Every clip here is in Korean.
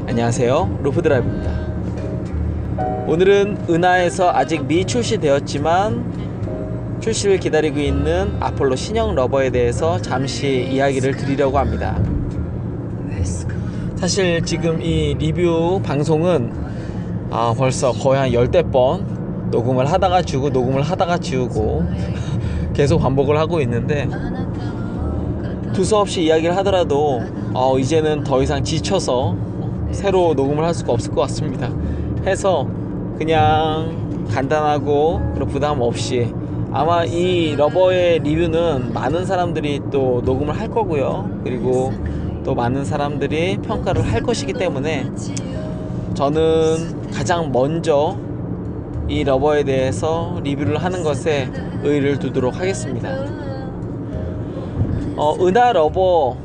안녕하세요, 루프드라이브입니다. 오늘은 은하에서 아직 미출시되었지만 출시를 기다리고 있는 아폴로 신형 러버에 대해서 잠시 이야기를 드리려고 합니다. 사실 지금 이 리뷰 방송은 벌써 거의 한 10대 번 녹음을 하다가 지우고 녹음을 하다가 지우고 계속 반복을 하고 있는데, 두서없이 이야기를 하더라도 이제는 더 이상 지쳐서 새로 녹음을 할 수가 없을 것 같습니다. 해서 그냥 간단하고 부담 없이, 아마 이 러버의 리뷰는 많은 사람들이 또 녹음을 할 거고요, 그리고 또 많은 사람들이 평가를 할 것이기 때문에 저는 가장 먼저 이 러버에 대해서 리뷰를 하는 것에 의의를 두도록 하겠습니다. 은하 러버,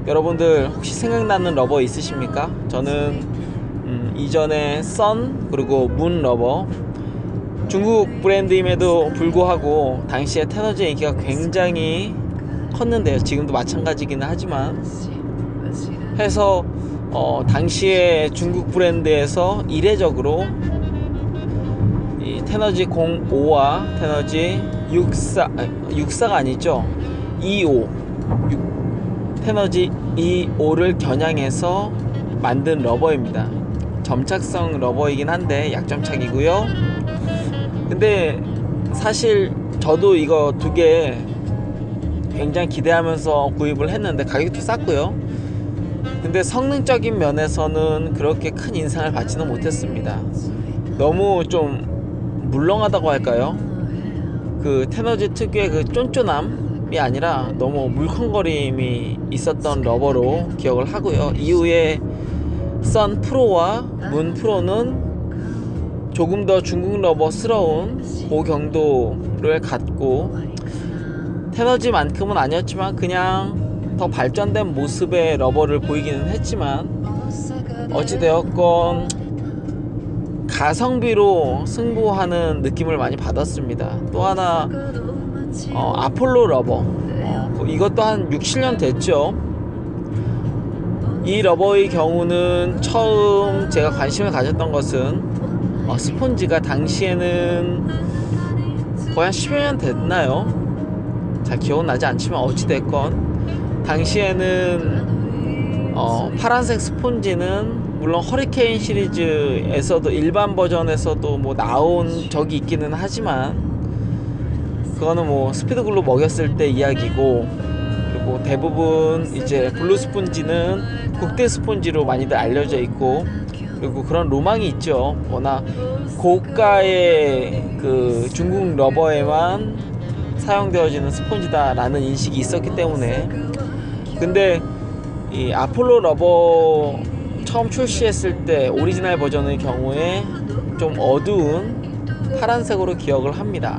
여러분들 혹시 생각나는 러버 있으십니까? 저는 이전에 선 그리고 문 러버, 중국 브랜드임에도 불구하고 당시에 테너지의 인기가 굉장히 컸는데요, 지금도 마찬가지기는 하지만, 해서 당시에 중국 브랜드에서 이례적으로 이 테너지 05와 테너지 64가 아니죠, 25 테너지 25를 겨냥해서 만든 러버입니다. 점착성 러버이긴 한데 약점착이고요. 근데 사실 저도 이거 두 개 굉장히 기대하면서 구입을 했는데 가격도 쌌고요. 근데 성능적인 면에서는 그렇게 큰 인상을 받지는 못했습니다. 너무 좀 물렁하다고 할까요? 그 테너지 특유의 그 쫀쫀함이 아니라 너무 물컹거림이 있었던 러버로 기억을 하고요. 이후에 선 프로와 문 프로는 조금 더 중국 러버스러운 고경도를 갖고, 테너지만큼은 아니었지만 그냥 더 발전된 모습의 러버를 보이기는 했지만, 어찌되었건 가성비로 승부하는 느낌을 많이 받았습니다. 또 하나 아폴로 러버, 이것도 한 6, 7년 됐죠. 이 러버의 경우는 처음 제가 관심을 가졌던 것은 스폰지가 당시에는 거의 한 10여 년 됐나요? 잘 기억은 나지 않지만 어찌됐건 당시에는 파란색 스폰지는 물론 허리케인 시리즈에서도 일반 버전에서도 뭐 나온 적이 있기는 하지만, 그거는 뭐 스피드글로 먹였을 때 이야기고, 그리고 대부분 이제 블루 스폰지는 국대 스폰지로 많이들 알려져 있고, 그리고 그런 로망이 있죠. 워낙 고가의 그 중국 러버에만 사용되어지는 스폰지다라는 인식이 있었기 때문에. 근데 이 아폴로 러버 처음 출시했을 때 오리지널 버전의 경우에 좀 어두운 파란색으로 기억을 합니다.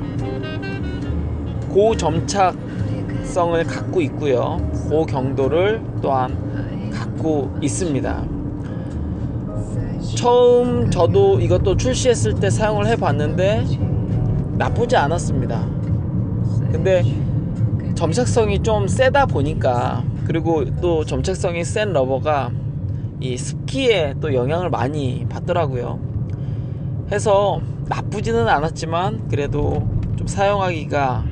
고점착성을 갖고 있고요, 고경도를 또한 갖고 있습니다. 처음 저도 이것도 출시했을 때 사용을 해봤는데 나쁘지 않았습니다. 근데 점착성이 좀 세다 보니까, 그리고 또 점착성이 센 러버가 이 습기에 또 영향을 많이 받더라고요. 해서 나쁘지는 않았지만 그래도 좀 사용하기가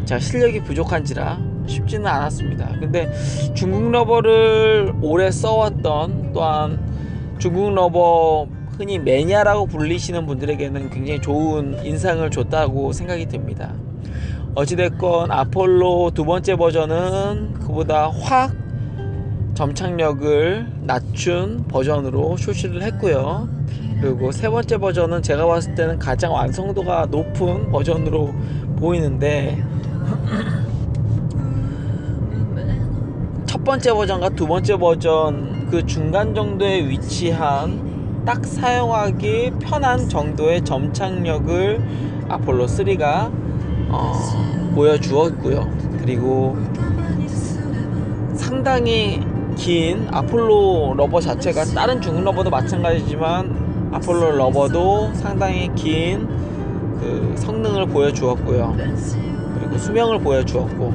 제가 실력이 부족한지라 쉽지는 않았습니다. 근데 중국 러버를 오래 써왔던, 또한 중국 러버 흔히 매니아라고 불리시는 분들에게는 굉장히 좋은 인상을 줬다고 생각이 듭니다. 어찌됐건 아폴로 두 번째 버전은 그보다 확 점착력을 낮춘 버전으로 출시를 했고요. 그리고 세 번째 버전은 제가 봤을 때는 가장 완성도가 높은 버전으로 보이는데, 첫 번째 버전과 두 번째 버전 그 중간 정도에 위치한 딱 사용하기 편한 정도의 점착력을 아폴로 3가 보여주었고요. 그리고 상당히 긴 아폴로 러버 자체가, 다른 중국 러버도 마찬가지지만 아폴로 러버도 상당히 긴 그 성능을 보여주었고요. 그리고 수명을 보여주었고,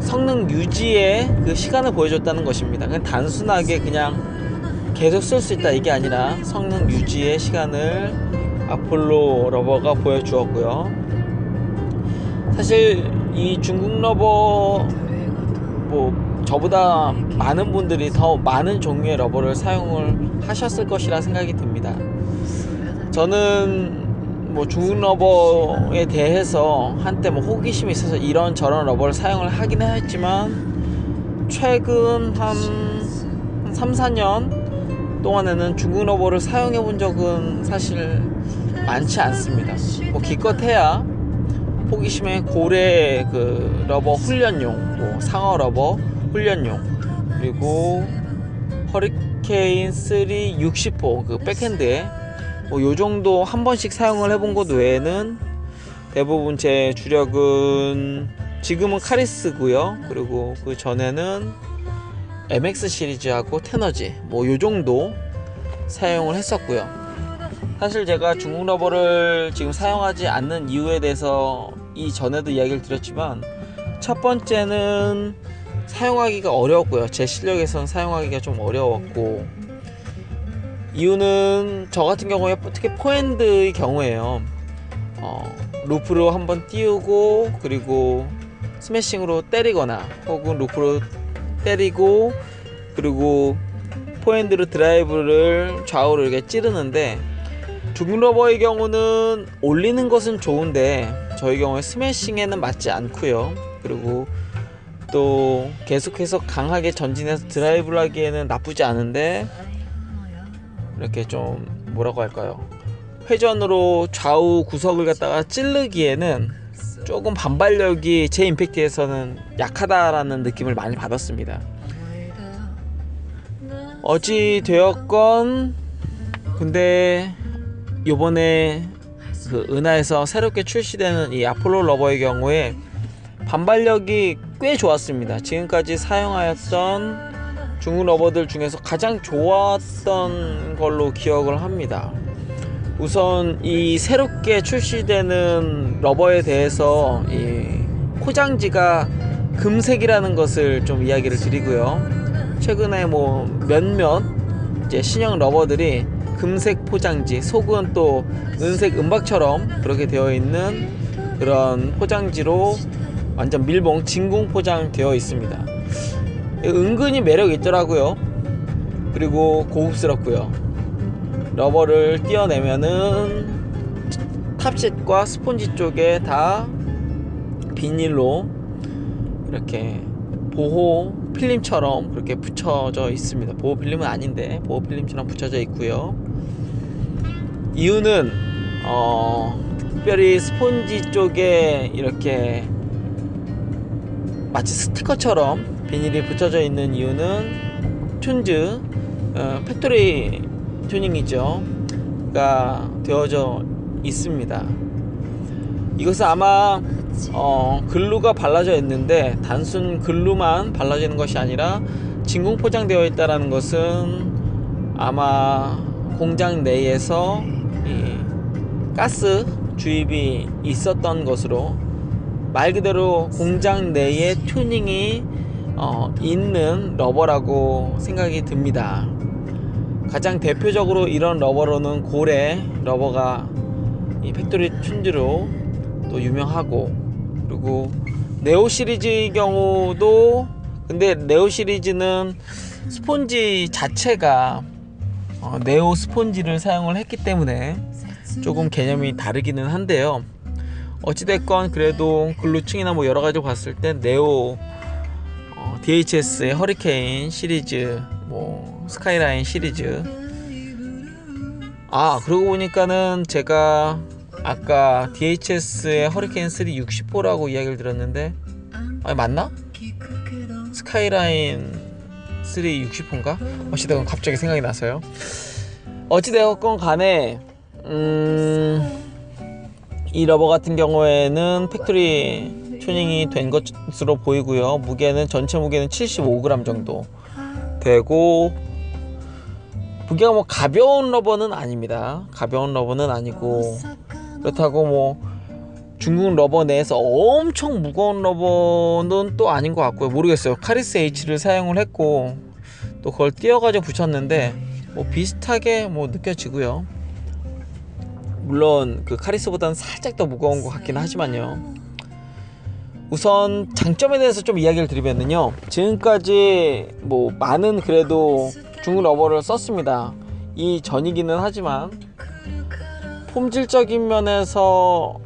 성능 유지의 그 시간을 보여줬다는 것입니다. 그냥 단순하게 그냥 계속 쓸 수 있다 이게 아니라 성능 유지의 시간을 아폴로 러버가 보여주었고요. 사실 이 중국 러버 뭐 저보다 많은 분들이 더 많은 종류의 러버를 사용을 하셨을 것이라 생각이 듭니다. 저는 뭐 중국 러버에 대해서 한때 뭐 호기심이 있어서 이런저런 러버를 사용을 하긴 했지만 최근 한 3, 4년 동안에는 중국 러버를 사용해 본 적은 사실 많지 않습니다. 뭐 기껏해야 호기심에 고래 그 러버 훈련용, 뭐 상어 러버 훈련용, 그리고 허리케인 3 60호 그 백핸드에 뭐 요정도 한 번씩 사용을 해본 것 외에는 대부분 제 주력은 지금은 카리스고요. 그리고 그 전에는 MX 시리즈하고 테너지 뭐 요정도 사용을 했었고요. 사실 제가 중국 러버를 지금 사용하지 않는 이유에 대해서 이전에도 이야기를 드렸지만, 첫 번째는 사용하기가 어려웠고요. 제 실력에선 사용하기가 좀 어려웠고, 이유는 저 같은 경우에 특히 포핸드의 경우에요. 루프로 한번 띄우고 그리고 스매싱으로 때리거나 혹은 루프로 때리고 그리고 포핸드로 드라이브를 좌우로 이렇게 찌르는데, 중국 러버의 경우는 올리는 것은 좋은데 저희 경우에 스매싱에는 맞지 않고요. 그리고 또 계속해서 강하게 전진해서 드라이브를 하기에는 나쁘지 않은데, 이렇게 좀 뭐라고 할까요, 회전으로 좌우 구석을 갖다가 찌르기에는 조금 반발력이 제 임팩트에서는 약하다라는 느낌을 많이 받았습니다. 어찌 되었건 근데 요번에 그 은하에서 새롭게 출시되는 이 아폴로 러버의 경우에 반발력이 꽤 좋았습니다. 지금까지 사용하였던 중국 러버들 중에서 가장 좋았던 걸로 기억을 합니다. 우선 이 새롭게 출시되는 러버에 대해서 이 포장지가 금색이라는 것을 좀 이야기를 드리고요. 최근에 뭐 몇몇 이제 신형 러버들이 금색 포장지, 속은 또 은색 은박처럼 그렇게 되어 있는 그런 포장지로 완전 밀봉 진공 포장되어 있습니다. 은근히 매력이 있더라고요. 그리고 고급스럽고요. 러버를 띄어내면은 탑셋과 스폰지 쪽에 다 비닐로 이렇게 보호 필름처럼 그렇게 붙여져 있습니다. 보호 필름은 아닌데 보호 필름처럼 붙여져 있고요. 이유는 특별히 스폰지 쪽에 이렇게 마치 스티커처럼 비닐이 붙여져 있는 이유는 튠즈 팩토리 튜닝이죠 가 되어져 있습니다. 이것은 아마 글루가 발라져 있는데 단순 글루만 발라지는 것이 아니라 진공 포장되어 있다는 것은 아마 공장 내에서 이 가스 주입이 있었던 것으로, 말 그대로 공장 내에 튜닝이 있는 러버라고 생각이 듭니다. 가장 대표적으로 이런 러버로는 고래 러버가 이 팩토리 튠즈로 또 유명하고, 그리고 네오 시리즈의 경우도, 근데 네오 시리즈는 스폰지 자체가 네오 스폰지를 사용을 했기 때문에 조금 개념이 다르기는 한데요. 어찌됐건 그래도 글루층이나 뭐 여러가지 봤을 때 네오 DHS의 허리케인 시리즈, 뭐 스카이라인 시리즈, 그러고 보니까는 제가 아까 DHS의 허리케인 3 60호라고 이야기를 들었는데, 맞나? 스카이라인 3 60호인가? 어찌되건 갑자기 생각이 나서요. 어찌되었건 간에 이 러버 같은 경우에는 팩토리 튜닝이 된 것으로 보이고요. 무게는 전체 무게는 75g 정도 되고, 무게가 뭐 가벼운 러버는 아닙니다. 가벼운 러버는 아니고, 그렇다고 뭐 중국 러버 내에서 엄청 무거운 러버는 또 아닌 것 같고요. 모르겠어요. 카리스 H를 사용을 했고 또 그걸 띄어가지고 붙였는데 뭐 비슷하게 뭐 느껴지고요. 물론 그 카리스보다는 살짝 더 무거운 것 같긴 하지만요. 우선 장점에 대해서 좀 이야기를 드리면요, 지금까지 뭐 많은 그래도 중국 러버를 썼습니다. 이 전이기는 하지만 품질적인 면에서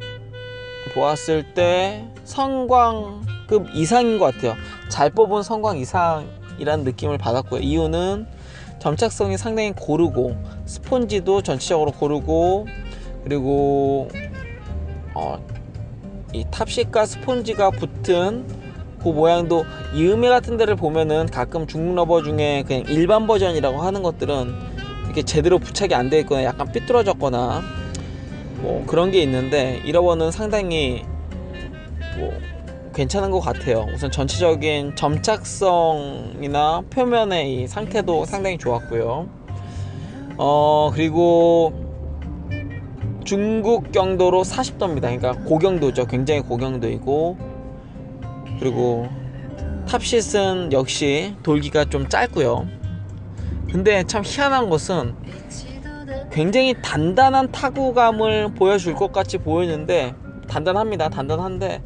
보았을 때 성광급 이상인 것 같아요. 잘 뽑은 성광 이상이라는 느낌을 받았고요. 이유는 점착성이 상당히 고르고 스폰지도 전체적으로 고르고, 그리고 이 탑식과 스폰지가 붙은 그 모양도 이음매 같은 데를 보면은 가끔 중국 러버 중에 그냥 일반 버전이라고 하는 것들은 이렇게 제대로 부착이 안 되어 있거나 약간 삐뚤어졌거나 뭐 그런 게 있는데, 이 러버는 상당히 뭐 괜찮은 것 같아요. 우선 전체적인 점착성이나 표면의 이 상태도 상당히 좋았고요. 그리고 중국 경도로 40도입니다. 그러니까 고경도죠. 굉장히 고경도이고, 그리고 탑싯은 역시 돌기가 좀 짧고요. 근데 참 희한한 것은 굉장히 단단한 타구감을 보여줄 것 같이 보이는데 단단합니다. 단단한데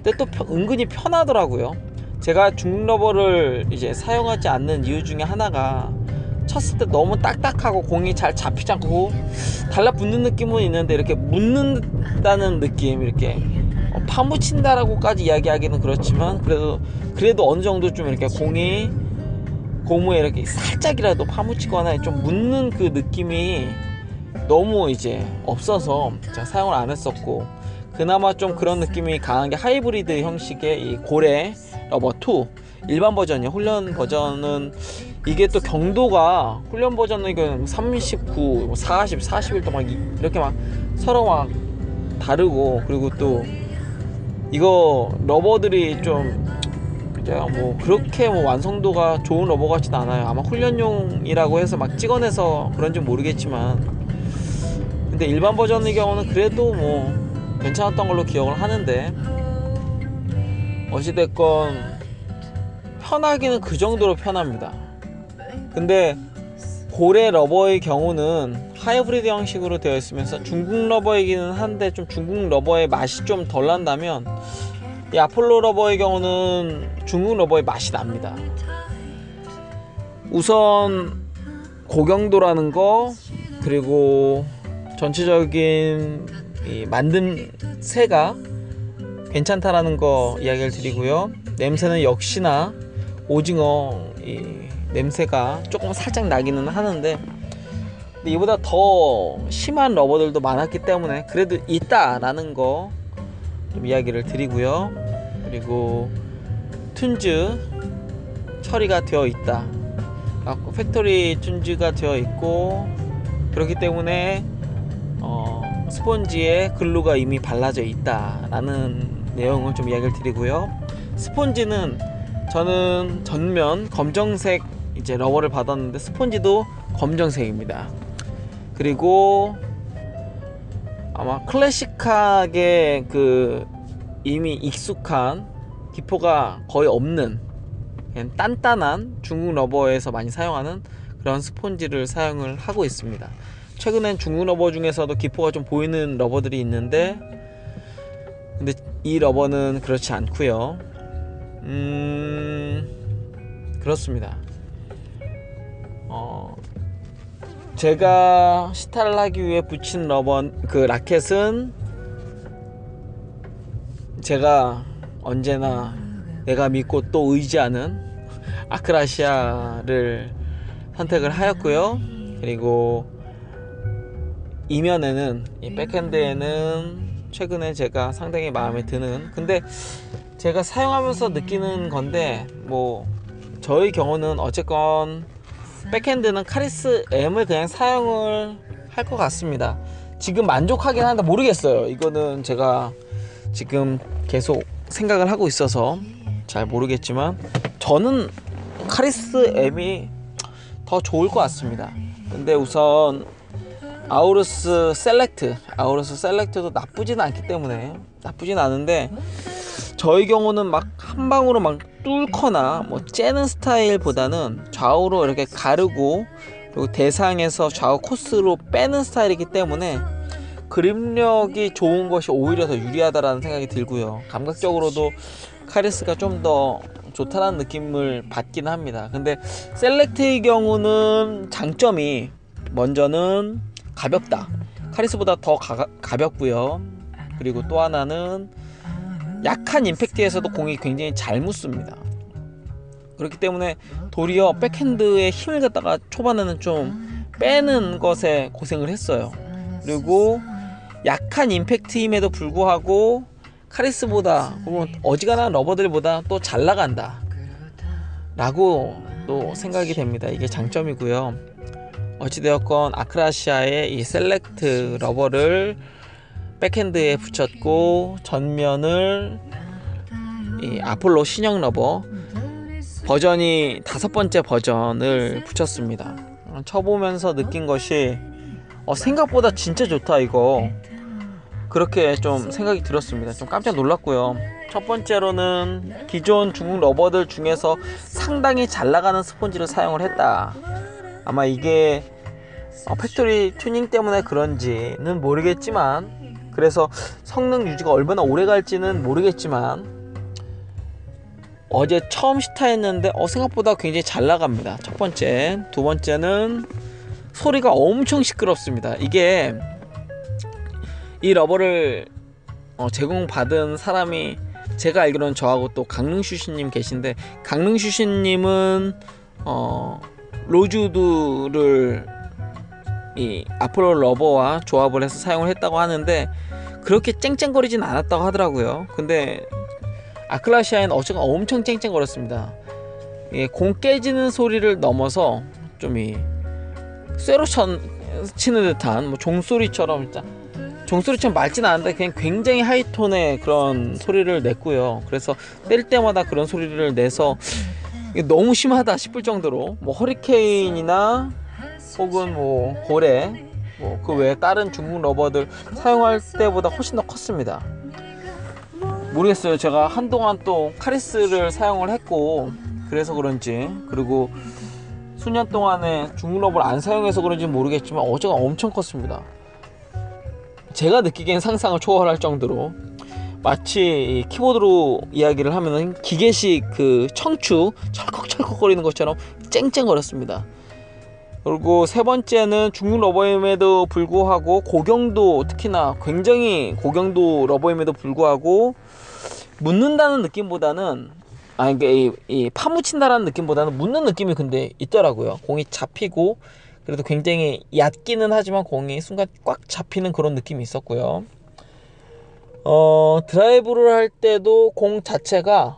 근데 또 은근히 편하더라고요. 제가 중국 러버를 이제 사용하지 않는 이유 중에 하나가 쳤을 때 너무 딱딱하고 공이 잘 잡히지 않고 달라붙는 느낌은 있는데 이렇게 묻는다는 느낌, 이렇게 파묻힌다라고까지 이야기하기는 그렇지만 그래도 어느 정도 좀 이렇게 공이 고무에 이렇게 살짝이라도 파묻히거나 좀 묻는 그 느낌이 너무 이제 없어서 제가 사용을 안 했었고, 그나마 좀 그런 느낌이 강한 게 하이브리드 형식의 이 고래 러버2 일반 버전이요. 훈련 버전은 이게 또 경도가 훈련 버전은 이건 39, 40, 41도 막 이렇게 막 서로 막 다르고, 그리고 또 이거 러버들이 좀 제가 뭐 그렇게 뭐 완성도가 좋은 러버 같지는 않아요. 아마 훈련용이라고 해서 막 찍어내서 그런지 모르겠지만, 근데 일반 버전의 경우는 그래도 뭐 괜찮았던 걸로 기억을 하는데, 어찌됐건 편하기는 그 정도로 편합니다. 근데 고래 러버의 경우는 하이브리드 형식으로 되어 있으면서 중국 러버이기는 한데 좀 중국 러버의 맛이 좀 덜 난다면, 이 아폴로 러버의 경우는 중국 러버의 맛이 납니다. 우선 고경도라는 거, 그리고 전체적인 이 만듦새가 괜찮다라는 거 이야기를 드리고요. 냄새는 역시나 오징어 이 냄새가 조금 살짝 나기는 하는데, 근데 이보다 더 심한 러버들도 많았기 때문에 그래도 있다라는 거 좀 이야기를 드리고요. 그리고 툰즈 처리가 되어 있다, 팩토리 툰즈가 되어 있고, 그렇기 때문에 스폰지에 글루가 이미 발라져 있다라는 내용을 좀 이야기를 드리고요. 스폰지는 저는 전면 검정색 이제 러버를 받았는데 스폰지도 검정색입니다. 그리고 아마 클래식하게 그 이미 익숙한 기포가 거의 없는 그냥 단단한 중국 러버에서 많이 사용하는 그런 스폰지를 사용을 하고 있습니다. 최근엔 중국 러버 중에서도 기포가 좀 보이는 러버들이 있는데, 근데 이 러버는 그렇지 않고요. 그렇습니다. 제가 시타를 하기 위해 붙인 러버 그 라켓은 제가 언제나 내가 믿고 또 의지하는 아크라시아를 선택을 하였고요. 그리고 이면에는, 이 백핸드에는 최근에 제가 상당히 마음에 드는, 근데 제가 사용하면서 느끼는 건데, 뭐 저의 경우는 어쨌건 백핸드는 카리스 M을 그냥 사용을 할 것 같습니다. 지금 만족하긴 한데 모르겠어요. 이거는 제가 지금 계속 생각을 하고 있어서 잘 모르겠지만 저는 카리스 M이 더 좋을 것 같습니다. 근데 우선 아우루스 셀렉트도 나쁘진 않기 때문에, 나쁘진 않은데 저희 경우는 막 한 방으로 막 뚫거나 뭐 째는 스타일보다는 좌우로 이렇게 가르고, 그리고 대상에서 좌우 코스로 빼는 스타일이기 때문에 그립력이 좋은 것이 오히려 더 유리하다라는 생각이 들고요. 감각적으로도 카리스가 좀 더 좋다라는 느낌을 받긴 합니다. 근데 셀렉트의 경우는 장점이, 먼저는 가볍다. 카리스보다 더 가볍고요. 그리고 또 하나는 약한 임팩트에서도 공이 굉장히 잘 묻습니다. 그렇기 때문에 도리어 백핸드의 힘을 갖다가 초반에는 좀 빼는 것에 고생을 했어요. 그리고 약한 임팩트임에도 불구하고 카리스보다, 혹은 어지간한 러버들보다 또 잘 나간다 라고 또 생각이 됩니다. 이게 장점이고요. 어찌되었건 아크라시아의 이 셀렉트 러버를 백핸드에 붙였고, 전면을 이 아폴로 신형 러버 버전이 5번째 버전을 붙였습니다. 쳐보면서 느낀 것이 생각보다 진짜 좋다 이거, 그렇게 좀 생각이 들었습니다. 좀 깜짝 놀랐고요. 첫 번째로는 기존 중국 러버들 중에서 상당히 잘 나가는 스폰지를 사용을 했다. 아마 이게 팩토리 튜닝 때문에 그런지는 모르겠지만, 그래서 성능 유지가 얼마나 오래 갈지는 모르겠지만, 어제 처음 시타했는데 생각보다 굉장히 잘 나갑니다. 첫 번째. 두 번째는 소리가 엄청 시끄럽습니다. 이게 이 러버를 제공받은 사람이, 제가 알기로는 저하고 또 강릉슈시님 계신데, 강릉슈시님은 로즈우드를 이 아폴로 러버와 조합을 해서 사용을 했다고 하는데 그렇게 쨍쨍거리진 않았다고 하더라고요. 근데 아크라시아는 어제가 엄청 쨍쨍거렸습니다. 공 깨지는 소리를 넘어서 좀 이 쇠로 치는 듯한 뭐 종소리처럼 맑진 않은데 그냥 굉장히 하이톤의 그런 소리를 냈고요. 그래서 뗄 때마다 그런 소리를 내서 이게 너무 심하다 싶을 정도로, 뭐 허리케인이나 혹은 뭐 고래, 뭐 그 외에 다른 중국 러버들 사용할 때보다 훨씬 더 컸습니다. 모르겠어요. 제가 한동안 또 카리스를 사용을 했고 그래서 그런지, 그리고 수년 동안에 중국 러버를 안 사용해서 그런지 모르겠지만 어제가 엄청 컸습니다. 제가 느끼기엔 상상을 초월할 정도로, 마치 키보드로 이야기를 하면은 기계식 그 청추 철컥철컥 거리는 것처럼 쨍쨍거렸습니다. 그리고 세 번째는 중국 러버임에도 불구하고 고경도, 특히나 굉장히 고경도 러버임에도 불구하고 묻는다는 느낌보다는, 이 파묻힌다라는 느낌보다는 묻는 느낌이 근데 있더라고요. 공이 잡히고, 그래도 굉장히 얕기는 하지만 공이 순간 꽉 잡히는 그런 느낌이 있었고요. 드라이브를 할 때도 공 자체가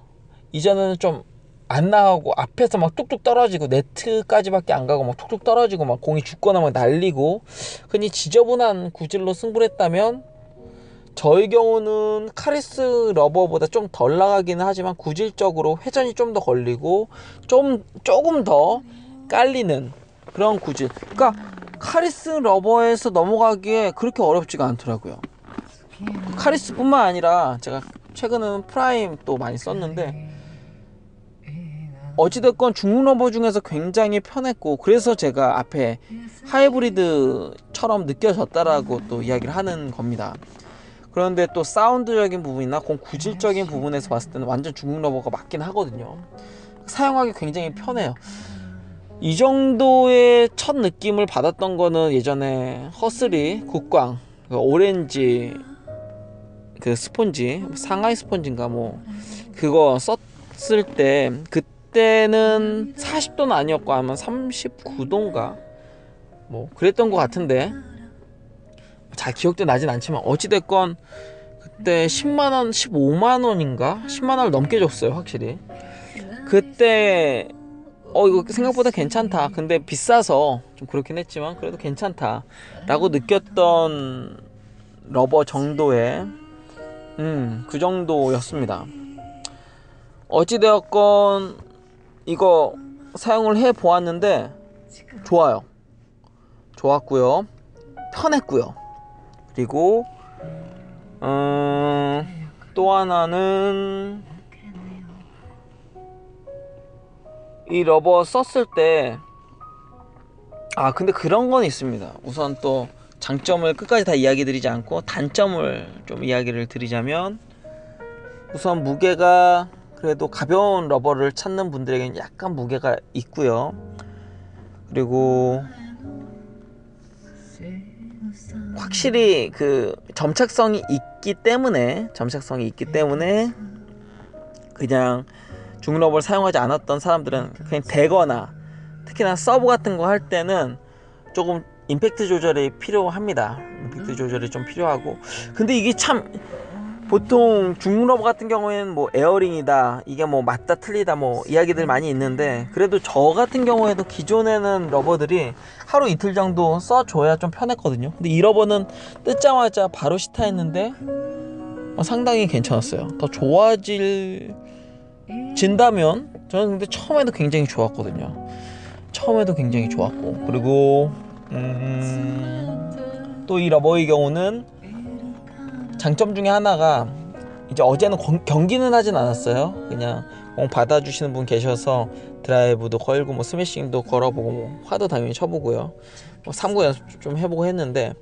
이전에는 좀 안 나가고 앞에서 막 뚝뚝 떨어지고 네트까지밖에 안 가고 막 툭툭 떨어지고 막 공이 죽거나 막 날리고, 흔히 지저분한 구질로 승부를 했다면, 저희 경우는 카리스 러버보다 좀 덜 나가기는 하지만 구질적으로 회전이 좀 더 걸리고 조금 더 깔리는 그런 구질. 그러니까 카리스 러버에서 넘어가기에 그렇게 어렵지가 않더라고요. 카리스뿐만 아니라 제가 최근에는 프라임 또 많이 썼는데, 어찌됐건 중국 러버 중에서 굉장히 편했고, 그래서 제가 앞에 하이브리드처럼 느껴졌다라고 또 이야기를 하는 겁니다. 그런데 또 사운드적인 부분이나 공 구질적인 부분에서 봤을 때는 완전 중국 러버가 맞긴 하거든요. 사용하기 굉장히 편해요. 이 정도의 첫 느낌을 받았던 거는 예전에 허스리 국광 그 오렌지 그 스폰지, 상하이 스폰지인가 뭐 그거 썼을 때, 그때는 40도는 아니었고 아마 39도인가 뭐 그랬던 것 같은데, 잘 기억도 나진 않지만 어찌됐건 그때 10만원 15만원인가 10만원을 넘게 줬어요. 확실히 그때 이거 생각보다 괜찮다, 근데 비싸서 좀 그렇긴 했지만 그래도 괜찮다 라고 느꼈던 러버 정도의 그 정도였습니다. 어찌되었건 이거 사용을 해 보았는데 좋았고요. 편했고요. 그리고 또 하나는 이 러버 썼을 때 근데 그런 건 있습니다. 우선 또 장점을 끝까지 다 이야기 드리지 않고 단점을 좀 이야기를 드리자면, 우선 무게가 그래도 가벼운 러버를 찾는 분들에게는 약간 무게가 있고요. 그리고 확실히 그 점착성이 있기 때문에 그냥 중국 러버를 사용하지 않았던 사람들은 그냥 대거나 특히나 서브 같은 거 할 때는 조금 임팩트 조절이 필요합니다. 임팩트 조절이 좀 필요하고, 근데 이게 참 보통 중국 러버 같은 경우에는 뭐 에어링이다, 이게 뭐 맞다 틀리다 뭐 이야기들 많이 있는데, 그래도 저 같은 경우에도 기존에는 러버들이 하루 이틀 정도 써줘야 좀 편했거든요. 근데 이 러버는 뜯자마자 바로 시타했는데 상당히 괜찮았어요. 더 좋아진다면 저는 근데 처음에도 굉장히 좋았거든요. 굉장히 좋았고, 그리고 또 이 러버의 경우는 장점 중에 하나가, 이제 어제는 경기는 하진 않았어요. 그냥 공 받아주시는 분 계셔서 드라이브도 걸고 뭐 스매싱도 걸어보고 뭐 화도 당연히 쳐보고요. 뭐 3구 연습 좀 해보고 했는데,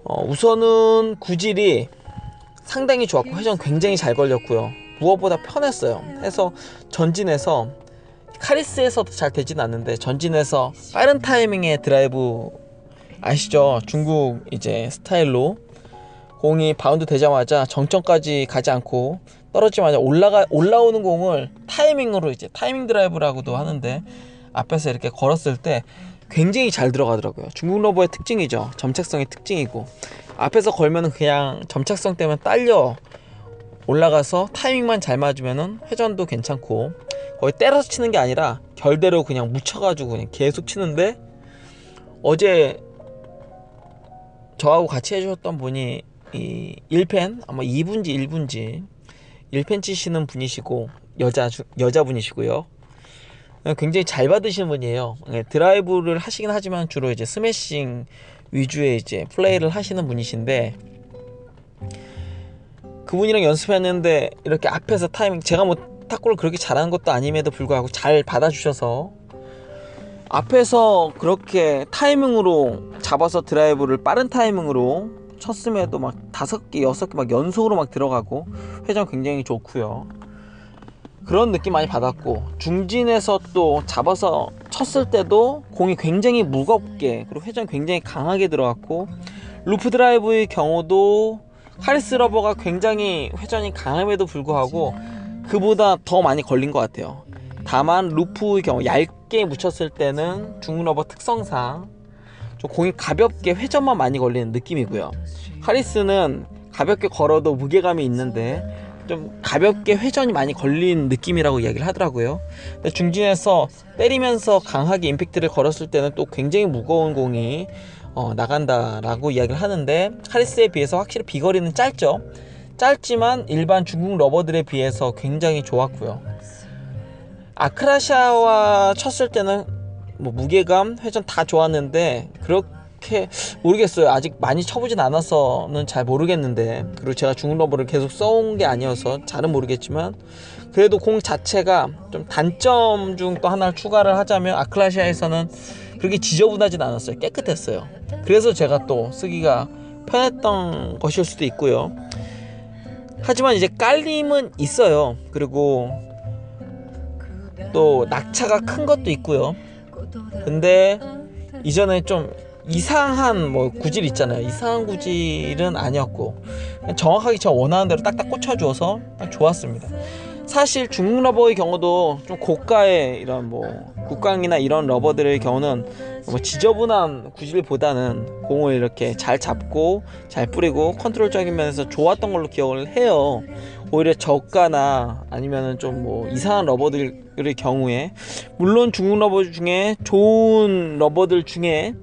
우선은 구질이 상당히 좋았고 회전 굉장히 잘 걸렸고요. 무엇보다 편했어요. 해서 전진해서 카리스에서도 잘 되진 않는데 전진해서 빠른 타이밍의 드라이브 아시죠? 중국 이제 스타일로 공이 바운드 되자마자 정점까지 가지 않고 떨어지자마자 올라오는 공을 타이밍으로, 이제 타이밍 드라이브라고도 하는데, 앞에서 이렇게 걸었을 때 굉장히 잘 들어가더라고요. 중국 러버의 특징이죠. 점착성의 특징이고, 앞에서 걸면은 그냥 점착성 때문에 딸려 올라가서 타이밍만 잘 맞으면은 회전도 괜찮고, 거의 때려서 치는 게 아니라 결대로 그냥 묻혀가지고 그냥 계속 치는데, 어제 저하고 같이 해주셨던 분이 이 1펜 아마 2분지 1분지 1펜 치시는 분이시고 여자분이시고요. 굉장히 잘 받으시는 분이에요. 드라이브를 하시긴 하지만 주로 이제 스매싱 위주의 이제 플레이를 하시는 분이신데, 그분이랑 연습했는데 이렇게 앞에서 타이밍, 제가 뭐 탁구를 그렇게 잘하는 것도 아님에도 불구하고 잘 받아주셔서 앞에서 그렇게 타이밍으로 잡아서 드라이브를 빠른 타이밍으로 쳤음에도 막 5개 6개 막 연속으로 막 들어가고 회전 굉장히 좋고요. 그런 느낌 많이 받았고, 중진에서 또 잡아서 쳤을 때도 공이 굉장히 무겁게, 그리고 회전 굉장히 강하게 들어갔고, 루프 드라이브의 경우도 카리스 러버가 굉장히 회전이 강함에도 불구하고 그보다 더 많이 걸린 것 같아요. 다만 루프의 경우 얇게 묻혔을 때는 중국 러버 특성상 좀 공이 가볍게 회전만 많이 걸리는 느낌이고요. 카리스는 가볍게 걸어도 무게감이 있는데 좀 가볍게 회전이 많이 걸린 느낌이라고 이야기를 하더라고요. 근데 중진에서 때리면서 강하게 임팩트를 걸었을 때는 또 굉장히 무거운 공이 나간다라고 이야기를 하는데, 카리스에 비해서 확실히 비거리는 짧지만 일반 중국 러버들에 비해서 굉장히 좋았고요. 아크라샤와 쳤을 때는 뭐 무게감, 회전 다 좋았는데 그렇게 모르겠어요. 아직 많이 쳐보진 않아서는 잘 모르겠는데, 그리고 제가 중국 러버를 계속 써온 게 아니어서 잘은 모르겠지만, 그래도 공 자체가 좀 단점 중 또 하나를 추가를 하자면, 아크라샤에서는 그렇게 지저분하진 않았어요. 깨끗했어요. 그래서 제가 또 쓰기가 편했던 것일 수도 있고요. 하지만 이제 깔림은 있어요. 그리고 또 낙차가 큰 것도 있고요. 근데 이전에 좀 이상한 뭐 구질 있잖아요. 이상한 구질은 아니었고 정확하게 제가 원하는 대로 딱딱 꽂혀줘서 딱 좋았습니다. 사실 중국 러버의 경우도 좀 고가의 이런 뭐 국강이나 이런 러버들의 경우는 뭐 지저분한 구질보다는 공을 이렇게 잘 잡고 잘 뿌리고 컨트롤적인 면에서 좋았던 걸로 기억을 해요. 오히려 저가나 아니면은 좀 뭐 이상한 러버들의 경우에, 물론 중국 러버 중에 좋은 러버들 중에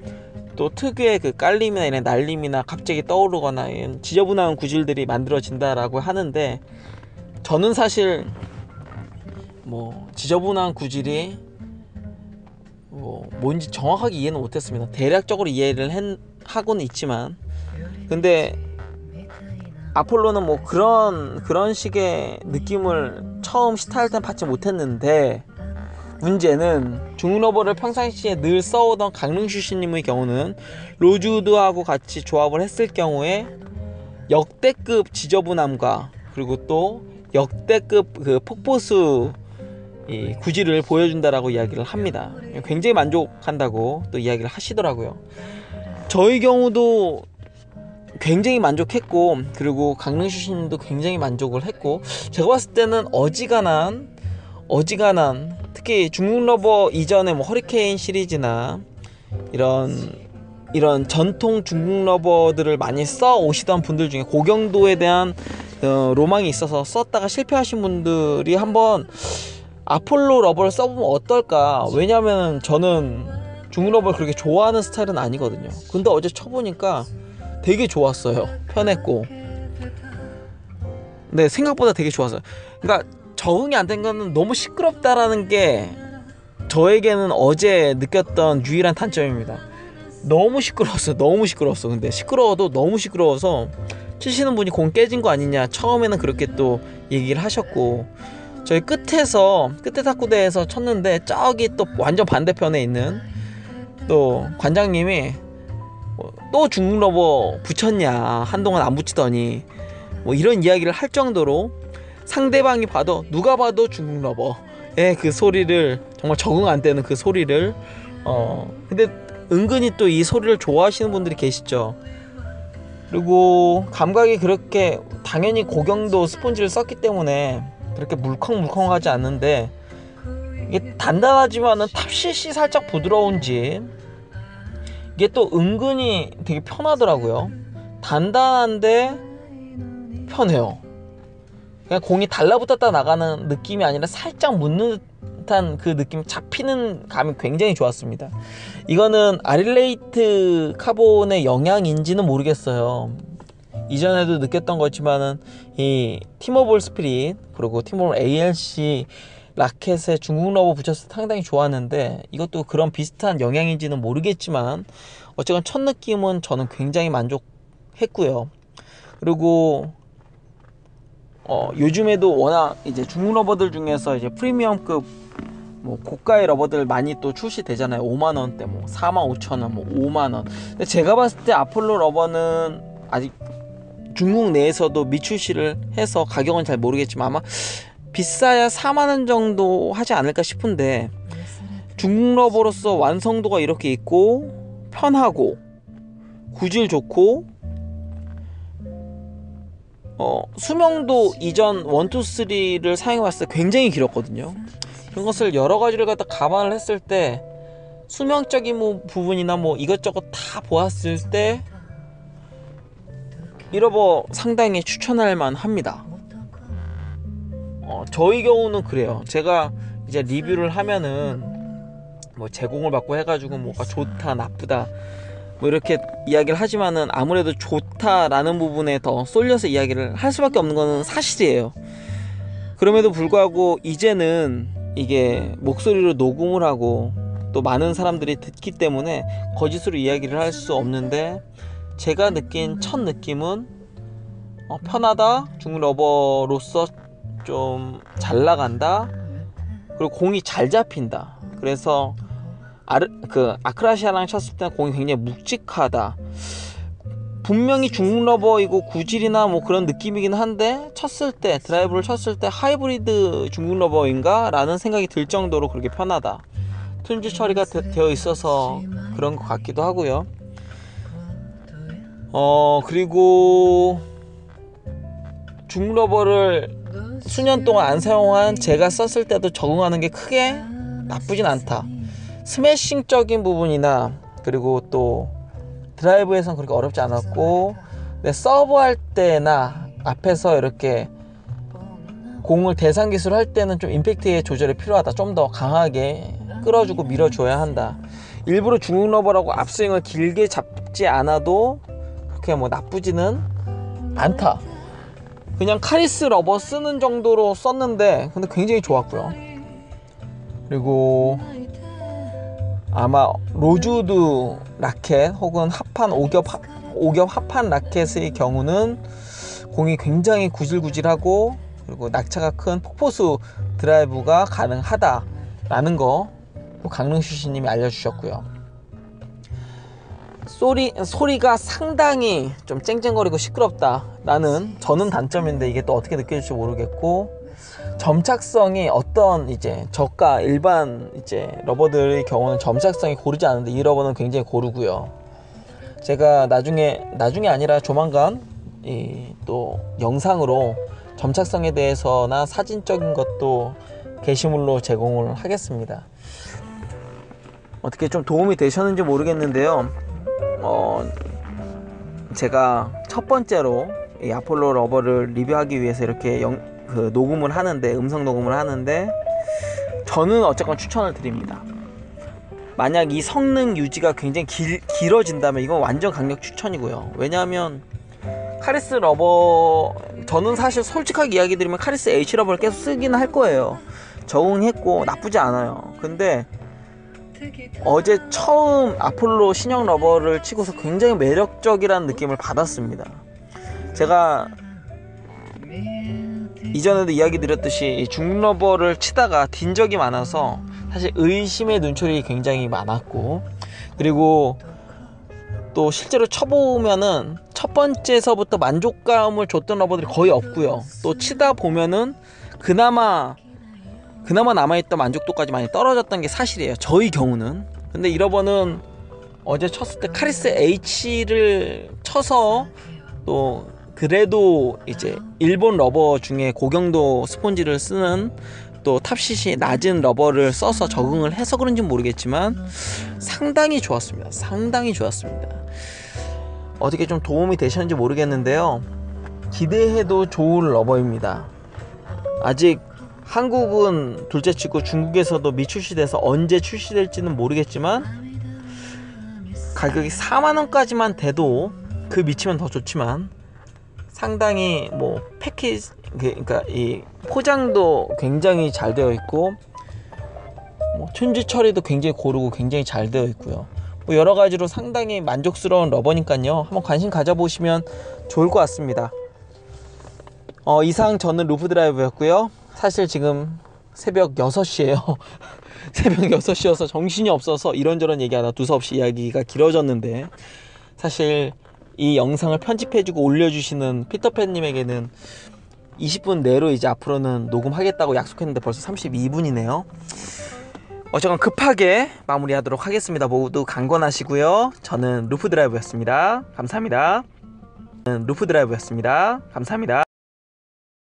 또 특유의 그 깔림이나 이런 날림이나 갑자기 떠오르거나 이런 지저분한 구질들이 만들어진다라고 하는데, 저는 사실 뭐 지저분한 구질이 뭔지 정확하게 이해는 못했습니다. 대략적으로 이해를 하고는 있지만, 근데 아폴로는 뭐 그런 식의 느낌을 처음 시타할 땐 받지 못했는데, 문제는 중국 러버를 평상시에 늘 써오던 강릉슈시님의 경우는 로즈우드하고 같이 조합을 했을 경우에 역대급 지저분함과 그리고 또 역대급 그 폭포수 이 구질을 보여준다라고 이야기를 합니다. 굉장히 만족한다고 또 이야기를 하시더라고요. 저희 경우도 굉장히 만족했고, 그리고 강릉슈시님도 굉장히 만족을 했고, 제가 봤을 때는 어지간한 특히 중국 러버 이전에 뭐 허리케인 시리즈나 이런 전통 중국 러버들을 많이 써 오시던 분들 중에 고경도에 대한 로망이 있어서 썼다가 실패하신 분들이 한번 아폴로 러버를 써보면 어떨까. 왜냐면 저는 중국 러버를 그렇게 좋아하는 스타일은 아니거든요. 근데 어제 쳐보니까 되게 좋았어요. 편했고, 네, 생각보다 되게 좋았어요. 그러니까 적응이 안 된 거는 너무 시끄럽다라는 게 저에게는 어제 느꼈던 유일한 단점입니다. 너무 시끄러웠어. 근데 시끄러워도 너무 시끄러워서 치시는 분이 공 깨진 거 아니냐, 처음에는 그렇게 또 얘기를 하셨고, 저희 끝에 탁구대에서 쳤는데 저기 또 완전 반대편에 있는 또 관장님이 또 중국 러버 붙였냐, 한동안 안 붙이더니 뭐 이런 이야기를 할 정도로 상대방이 봐도, 누가 봐도 중국 러버의 그 소리를, 정말 적응 안 되는 그 소리를 근데 은근히 또 이 소리를 좋아하시는 분들이 계시죠. 그리고 감각이 그렇게, 당연히 고경도 스폰지를 썼기 때문에 그렇게 물컹물컹하지 않는데, 이게 단단하지만은 탑실시 살짝 부드러운지 이게 또 은근히 되게 편하더라고요. 단단한데 편해요. 그냥 공이 달라붙었다 나가는 느낌이 아니라 살짝 묻는 듯한 그 느낌, 잡히는 감이 굉장히 좋았습니다. 이거는 아릴레이트 카본의 영향인지는 모르겠어요. 이전에도 느꼈던 거지만은 이 티모볼 스피릿 그리고 티모볼 ALC 라켓에 중국 러버 붙였을 때 상당히 좋았는데, 이것도 그런 비슷한 영향인지는 모르겠지만 어쨌건 첫 느낌은 저는 굉장히 만족했고요. 그리고 요즘에도 워낙 이제 중국 러버들 중에서 이제 프리미엄급 뭐 고가의 러버들 많이 또 출시되잖아요. 5만원대, 뭐 45,000원, 뭐 5만원. 근데 제가 봤을 때 아폴로 러버는 아직 중국 내에서도 미출시를 해서 가격은 잘 모르겠지만 아마 비싸야 4만원 정도 하지 않을까 싶은데, 중국 러버로서 완성도가 이렇게 있고 편하고 구질 좋고 수명도 이전 1, 2, 3를 사용해봤을 때 굉장히 길었거든요. 그런 것을 여러 가지를 갖다 감안을 했을 때, 수명적인 부분이나 뭐 이것저것 다 보았을 때 이 러버 상당히 추천할 만합니다. 저희 경우는 그래요. 제가 이제 리뷰를 하면은 뭐 제공을 받고 해가지고 뭐가 좋다 나쁘다 뭐 이렇게 이야기를 하지만은, 아무래도 좋다라는 부분에 더 쏠려서 이야기를 할 수밖에 없는 거는 사실이에요. 그럼에도 불구하고 이제는 이게 목소리로 녹음을 하고 또 많은 사람들이 듣기 때문에 거짓으로 이야기를 할 수 없는데, 제가 느낀 첫 느낌은 편하다, 중국 러버로서 좀 잘 나간다, 그리고 공이 잘 잡힌다. 그래서 아크라시아랑 쳤을 때 공이 굉장히 묵직하다. 분명히 중국 러버이고 구질이나 뭐 그런 느낌이긴 한데, 쳤을 때, 드라이브를 쳤을 때 하이브리드 중국 러버인가? 라는 생각이 들 정도로 그렇게 편하다. 툴즈 처리가 되어 있어서 그런 것 같기도 하고요. 그리고 중국 러버를 수년 동안 안 사용한 제가 썼을 때도 적응하는 게 크게 나쁘진 않다. 스매싱적인 부분이나 그리고 또 드라이브에선 그렇게 어렵지 않았고, 서브할 때나 앞에서 이렇게 공을 대상 기술을 할 때는 좀 임팩트의 조절이 필요하다. 좀 더 강하게 끌어주고 밀어줘야 한다. 일부러 중국 러버라고 앞스윙을 길게 잡지 않아도 그렇게 뭐 나쁘지는 않다. 그냥 카리스 러버 쓰는 정도로 썼는데 근데 굉장히 좋았고요. 그리고 아마 로즈우드 라켓 혹은 합판 5겹 합판 라켓의 경우는 공이 굉장히 구질구질하고 그리고 낙차가 큰 폭포수 드라이브가 가능하다라는 거 강릉슈시님이 알려주셨고요. 소리가 상당히 좀 쨍쨍거리고 시끄럽다라는 저는 단점인데 이게 또 어떻게 느껴질지 모르겠고, 점착성이 어떤 이제 저가 일반 이제 러버들의 경우는 점착성이 고르지 않은데 이 러버는 굉장히 고르고요. 제가 나중에 아니라 조만간 또 영상으로 점착성에 대해서나 사진적인 것도 게시물로 제공을 하겠습니다. 어떻게 좀 도움이 되셨는지 모르겠는데요. 제가 첫 번째로 이 아폴로 러버를 리뷰하기 위해서 이렇게 녹음을 하는데, 음성 녹음을 하는데, 저는 어쨌건 추천을 드립니다. 만약 이 성능 유지가 굉장히 길어진다면 이건 완전 강력 추천이고요. 왜냐하면 카리스 러버, 저는 사실 솔직하게 이야기 드리면 카리스 H 러버를 계속 쓰기는 할 거예요. 적응했고 나쁘지 않아요. 근데 어제 처음 아폴로 신형 러버를 치고서 굉장히 매력적이라는 느낌을 받았습니다. 제가 이전에도 이야기 드렸듯이 중립 러버를 치다가 딘 적이 많아서 사실 의심의 눈초리 굉장히 많았고, 그리고 또 실제로 쳐보면은 첫 번째서부터 만족감을 줬던 러버들이 거의 없고요. 또 치다 보면은 그나마 남아있던 만족도까지 많이 떨어졌던 게 사실이에요, 저희 경우는. 근데 이 러버는 어제 쳤을 때 카리스 H를 쳐서 또 그래도 이제 일본 러버 중에 고경도 스폰지를 쓰는 또 탑시시 낮은 러버를 써서 적응을 해서 그런지 모르겠지만 상당히 좋았습니다. 상당히 좋았습니다. 어떻게 좀 도움이 되셨는지 모르겠는데요, 기대해도 좋을 러버입니다. 아직 한국은 둘째치고 중국에서도 미출시돼서 언제 출시될지는 모르겠지만 가격이 4만원까지만 돼도 그 미치면 더 좋지만, 상당히 뭐 패키지, 그러니까 이 포장도 굉장히 잘 되어 있고 뭐 튠즈 처리도 굉장히 고르고 굉장히 잘 되어 있고요. 뭐 여러 가지로 상당히 만족스러운 러버니까요, 한번 관심 가져보시면 좋을 것 같습니다. 이상 저는 루프 드라이브였고요. 사실 지금 새벽 6시에요 새벽 6시여서 정신이 없어서 이런저런 얘기하다 두서없이 이야기가 길어졌는데, 사실 이 영상을 편집해주고 올려주시는 피터팬님에게는 20분 내로 이제 앞으로는 녹음하겠다고 약속했는데 벌써 32분이네요 어쨌건 급하게 마무리하도록 하겠습니다. 모두 강건하시고요. 저는 루프 드라이브였습니다. 감사합니다.